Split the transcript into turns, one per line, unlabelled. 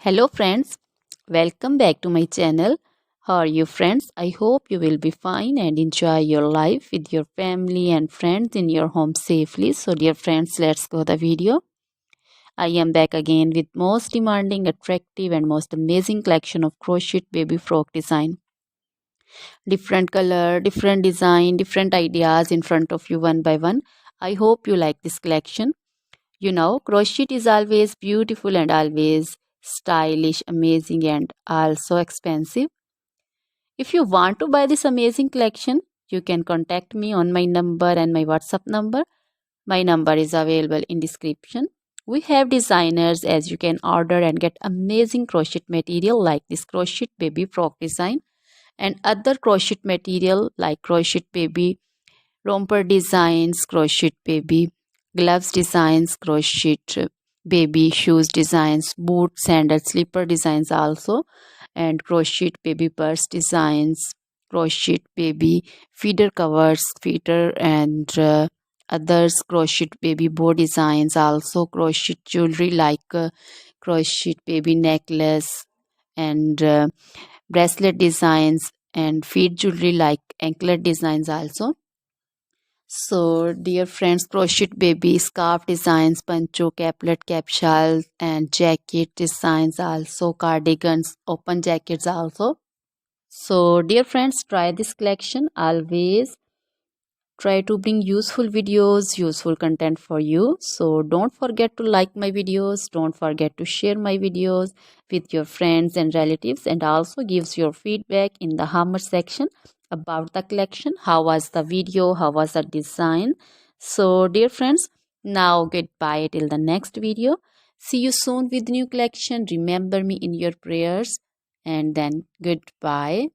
Hello friends, welcome back to my channel. How are you friends? I hope you will be fine and enjoy your life with your family and friends in your home safely. So dear friends, let's go the video. I am back again with most demanding, attractive and most amazing collection of crochet baby frock design. Different color, different design, different ideas in front of you one by one. I hope you like this collection. You know, crochet is always beautiful and always stylish, amazing, and also expensive. If you want to buy this amazing collection, you can contact me on my number and my WhatsApp number. My number is available in description. We have designers as you can order and get amazing crochet material like this crochet baby frock design and other crochet material like crochet baby romper designs, crochet baby gloves designs, crochet baby shoes designs, boot, sandal, slipper designs also, and crochet baby purse designs, crochet baby feeder covers, feeder and others, crochet baby bow designs also, crochet jewelry like crochet baby necklace and bracelet designs and feet jewelry like anklet designs also. So, dear friends, crochet baby scarf designs, pancho, caplet, capsule, and jacket designs also, cardigans, open jackets also. So, dear friends, try this collection. Always try to bring useful videos, useful content for you. So, don't forget to like my videos. Don't forget to share my videos with your friends and relatives, and also gives your feedback in the comment section about the collection. How was the video? How was the design? So, dear friends, now goodbye till the next video. See you soon with new collection. Remember me in your prayers, and then goodbye.